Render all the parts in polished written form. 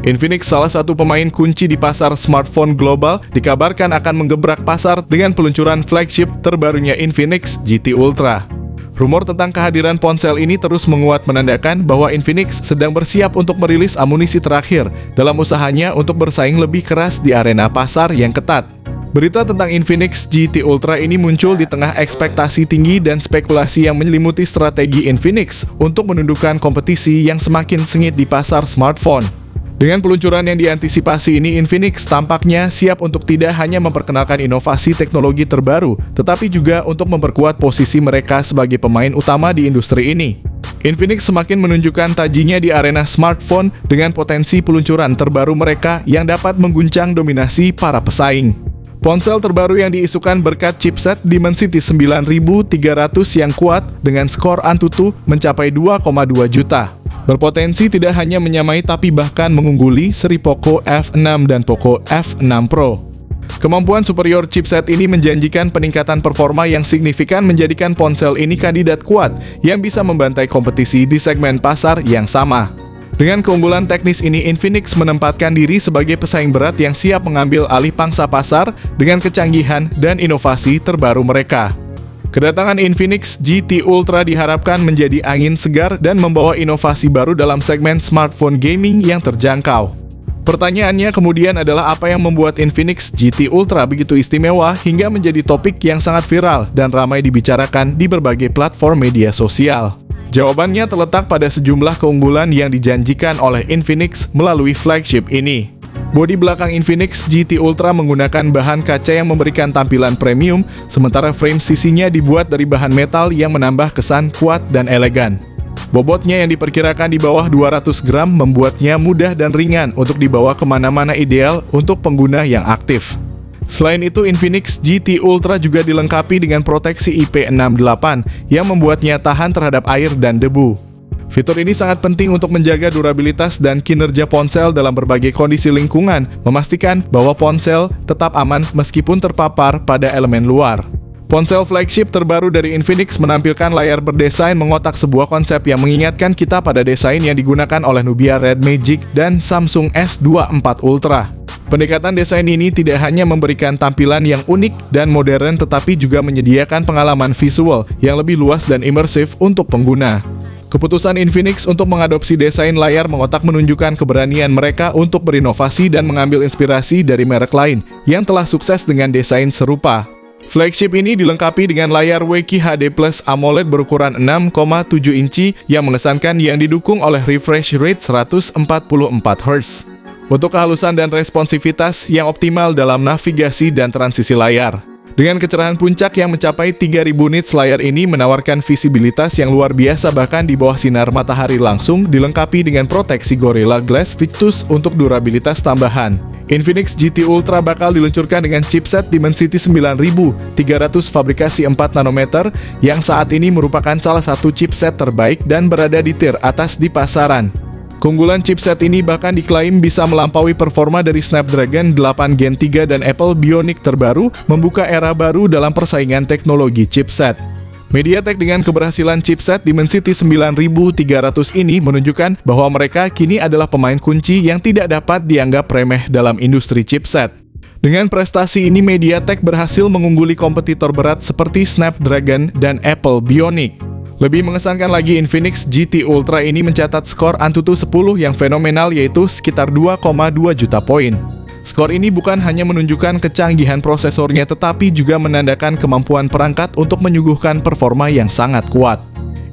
Infinix, salah satu pemain kunci di pasar smartphone global, dikabarkan akan menggebrak pasar dengan peluncuran flagship terbarunya Infinix GT Ultra. Rumor tentang kehadiran ponsel ini terus menguat, menandakan bahwa Infinix sedang bersiap untuk merilis amunisi terakhir dalam usahanya untuk bersaing lebih keras di arena pasar yang ketat. Berita tentang Infinix GT Ultra ini muncul di tengah ekspektasi tinggi dan spekulasi yang menyelimuti strategi Infinix untuk menundukkan kompetisi yang semakin sengit di pasar smartphone. Dengan peluncuran yang diantisipasi ini, Infinix tampaknya siap untuk tidak hanya memperkenalkan inovasi teknologi terbaru, tetapi juga untuk memperkuat posisi mereka sebagai pemain utama di industri ini. Infinix semakin menunjukkan tajinya di arena smartphone dengan potensi peluncuran terbaru mereka yang dapat mengguncang dominasi para pesaing. Ponsel terbaru yang diisukan berkat chipset Dimensity 9300 yang kuat dengan skor Antutu mencapai 2,2 juta. Berpotensi tidak hanya menyamai tapi bahkan mengungguli seri Poco F6 dan Poco F6 Pro. Kemampuan superior chipset ini menjanjikan peningkatan performa yang signifikan, menjadikan ponsel ini kandidat kuat yang bisa membantai kompetisi di segmen pasar yang sama. Dengan keunggulan teknis ini, Infinix menempatkan diri sebagai pesaing berat yang siap mengambil alih pangsa pasar dengan kecanggihan dan inovasi terbaru mereka. Kedatangan Infinix GT Ultra diharapkan menjadi angin segar dan membawa inovasi baru dalam segmen smartphone gaming yang terjangkau. Pertanyaannya kemudian adalah apa yang membuat Infinix GT Ultra begitu istimewa hingga menjadi topik yang sangat viral dan ramai dibicarakan di berbagai platform media sosial. Jawabannya terletak pada sejumlah keunggulan yang dijanjikan oleh Infinix melalui flagship ini. Bodi belakang Infinix GT Ultra menggunakan bahan kaca yang memberikan tampilan premium, sementara frame sisinya dibuat dari bahan metal yang menambah kesan kuat dan elegan. Bobotnya yang diperkirakan di bawah 200 gram membuatnya mudah dan ringan untuk dibawa kemana-mana, ideal untuk pengguna yang aktif. Selain itu, Infinix GT Ultra juga dilengkapi dengan proteksi IP68 yang membuatnya tahan terhadap air dan debu. Fitur ini sangat penting untuk menjaga durabilitas dan kinerja ponsel dalam berbagai kondisi lingkungan, memastikan bahwa ponsel tetap aman meskipun terpapar pada elemen luar. Ponsel flagship terbaru dari Infinix menampilkan layar berdesain mengotak, sebuah konsep yang mengingatkan kita pada desain yang digunakan oleh Nubia Red Magic dan Samsung S24 Ultra. Pendekatan desain ini tidak hanya memberikan tampilan yang unik dan modern, tetapi juga menyediakan pengalaman visual yang lebih luas dan imersif untuk pengguna. Keputusan Infinix untuk mengadopsi desain layar mengotak menunjukkan keberanian mereka untuk berinovasi dan mengambil inspirasi dari merek lain yang telah sukses dengan desain serupa. Flagship ini dilengkapi dengan layar WQHD Plus AMOLED berukuran 6,7 inci yang mengesankan, yang didukung oleh refresh rate 144 Hz. Untuk kehalusan dan responsivitas yang optimal dalam navigasi dan transisi layar. Dengan kecerahan puncak yang mencapai 3000 nits, layar ini menawarkan visibilitas yang luar biasa bahkan di bawah sinar matahari langsung, dilengkapi dengan proteksi Gorilla Glass Victus untuk durabilitas tambahan. Infinix GT Ultra bakal diluncurkan dengan chipset Dimensity 9300 fabrikasi 4 nanometer yang saat ini merupakan salah satu chipset terbaik dan berada di tier atas di pasaran. Keunggulan chipset ini bahkan diklaim bisa melampaui performa dari Snapdragon 8 Gen 3 dan Apple Bionic terbaru, membuka era baru dalam persaingan teknologi chipset. MediaTek dengan keberhasilan chipset Dimensity 9300 ini menunjukkan bahwa mereka kini adalah pemain kunci yang tidak dapat dianggap remeh dalam industri chipset. Dengan prestasi ini, MediaTek berhasil mengungguli kompetitor berat seperti Snapdragon dan Apple Bionic. Lebih mengesankan lagi, Infinix GT Ultra ini mencatat skor Antutu 10 yang fenomenal, yaitu sekitar 2,2 juta poin. Skor ini bukan hanya menunjukkan kecanggihan prosesornya, tetapi juga menandakan kemampuan perangkat untuk menyuguhkan performa yang sangat kuat.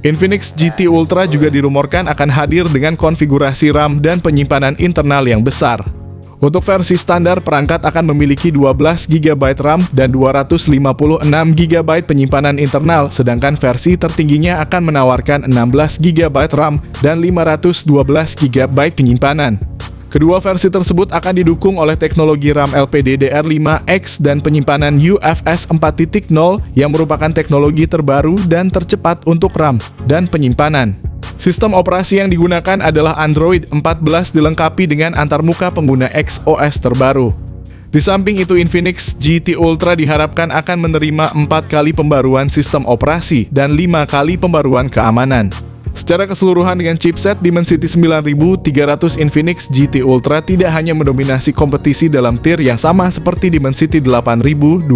Infinix GT Ultra juga dirumorkan akan hadir dengan konfigurasi RAM dan penyimpanan internal yang besar. Untuk versi standar, perangkat akan memiliki 12 GB RAM dan 256 GB penyimpanan internal, sedangkan versi tertingginya akan menawarkan 16 GB RAM dan 512 GB penyimpanan. Kedua versi tersebut akan didukung oleh teknologi RAM LPDDR5X dan penyimpanan UFS 4.0 yang merupakan teknologi terbaru dan tercepat untuk RAM dan penyimpanan. Sistem operasi yang digunakan adalah Android 14 dilengkapi dengan antarmuka pengguna XOS terbaru. Di samping itu, Infinix GT Ultra diharapkan akan menerima 4 kali pembaruan sistem operasi dan 5 kali pembaruan keamanan. Secara keseluruhan dengan chipset Dimensity 9300, Infinix GT Ultra tidak hanya mendominasi kompetisi dalam tier yang sama seperti Dimensity 8200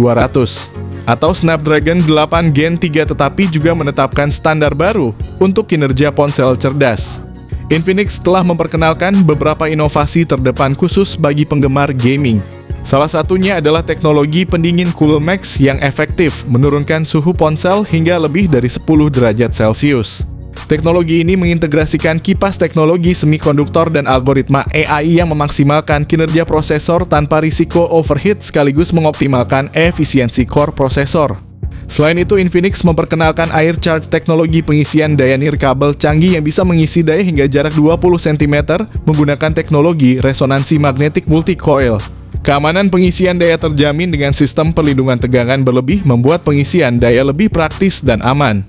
atau Snapdragon 8 Gen 3, tetapi juga menetapkan standar baru untuk kinerja ponsel cerdas. Infinix telah memperkenalkan beberapa inovasi terdepan khusus bagi penggemar gaming. Salah satunya adalah teknologi pendingin CoolMax yang efektif menurunkan suhu ponsel hingga lebih dari 10 derajat Celcius. Teknologi ini mengintegrasikan kipas teknologi semikonduktor dan algoritma AI yang memaksimalkan kinerja prosesor tanpa risiko overheat sekaligus mengoptimalkan efisiensi core prosesor. Selain itu, Infinix memperkenalkan Air Charge, teknologi pengisian daya nirkabel canggih yang bisa mengisi daya hingga jarak 20 cm menggunakan teknologi resonansi magnetik multi-coil. Keamanan pengisian daya terjamin dengan sistem perlindungan tegangan berlebih membuat pengisian daya lebih praktis dan aman.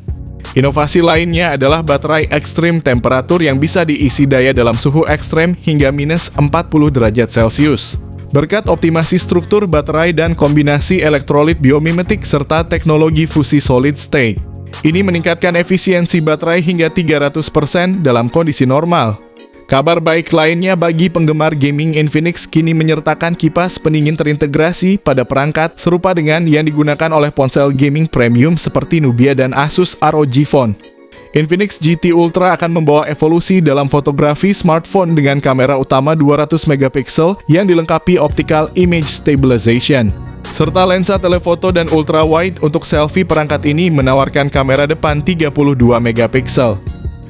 Inovasi lainnya adalah baterai ekstrim temperatur yang bisa diisi daya dalam suhu ekstrem hingga minus 40 derajat Celcius. Berkat optimasi struktur baterai dan kombinasi elektrolit biomimetik serta teknologi fusi solid state, ini meningkatkan efisiensi baterai hingga 300% dalam kondisi normal. Kabar baik lainnya bagi penggemar gaming, Infinix kini menyertakan kipas pendingin terintegrasi pada perangkat serupa dengan yang digunakan oleh ponsel gaming premium seperti Nubia dan Asus ROG Phone. Infinix GT Ultra akan membawa evolusi dalam fotografi smartphone dengan kamera utama 200 megapiksel yang dilengkapi optical image stabilization, serta lensa telefoto dan ultra-wide untuk selfie. Perangkat ini menawarkan kamera depan 32 megapiksel.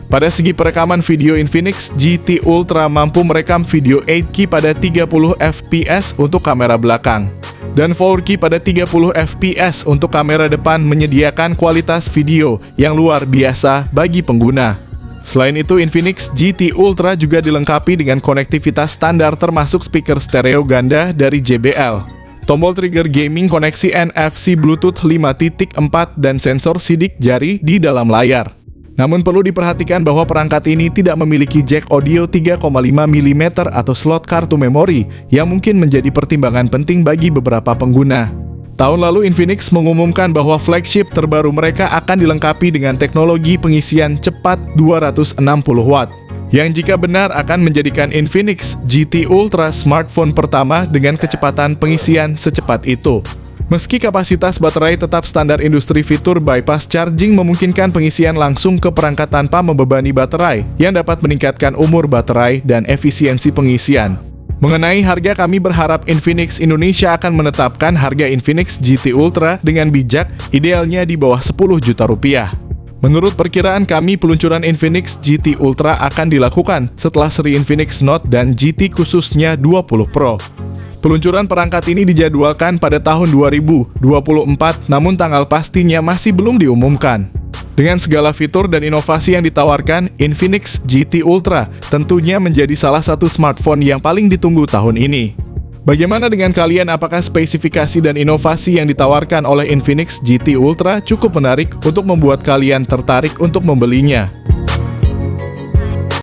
Pada segi perekaman video, Infinix GT Ultra mampu merekam video 8K pada 30 fps untuk kamera belakang dan 4K pada 30 fps untuk kamera depan, menyediakan kualitas video yang luar biasa bagi pengguna. Selain itu, Infinix GT Ultra juga dilengkapi dengan konektivitas standar termasuk speaker stereo ganda dari JBL, tombol trigger gaming, koneksi NFC Bluetooth 5.4, dan sensor sidik jari di dalam layar. Namun perlu diperhatikan bahwa perangkat ini tidak memiliki jack audio 3,5 mm atau slot kartu memori yang mungkin menjadi pertimbangan penting bagi beberapa pengguna. Tahun lalu Infinix mengumumkan bahwa flagship terbaru mereka akan dilengkapi dengan teknologi pengisian cepat 260 watt, yang jika benar akan menjadikan Infinix GT Ultra smartphone pertama dengan kecepatan pengisian secepat itu. Meski kapasitas baterai tetap standar industri, fitur bypass charging memungkinkan pengisian langsung ke perangkat tanpa membebani baterai, yang dapat meningkatkan umur baterai dan efisiensi pengisian. Mengenai harga, kami berharap Infinix Indonesia akan menetapkan harga Infinix GT Ultra dengan bijak, idealnya di bawah 10 juta rupiah. Menurut perkiraan kami, peluncuran Infinix GT Ultra akan dilakukan setelah seri Infinix Note dan GT khususnya 20 Pro. Peluncuran perangkat ini dijadwalkan pada tahun 2024, namun tanggal pastinya masih belum diumumkan. Dengan segala fitur dan inovasi yang ditawarkan, Infinix GT Ultra tentunya menjadi salah satu smartphone yang paling ditunggu tahun ini. Bagaimana dengan kalian? Apakah spesifikasi dan inovasi yang ditawarkan oleh Infinix GT Ultra cukup menarik untuk membuat kalian tertarik untuk membelinya?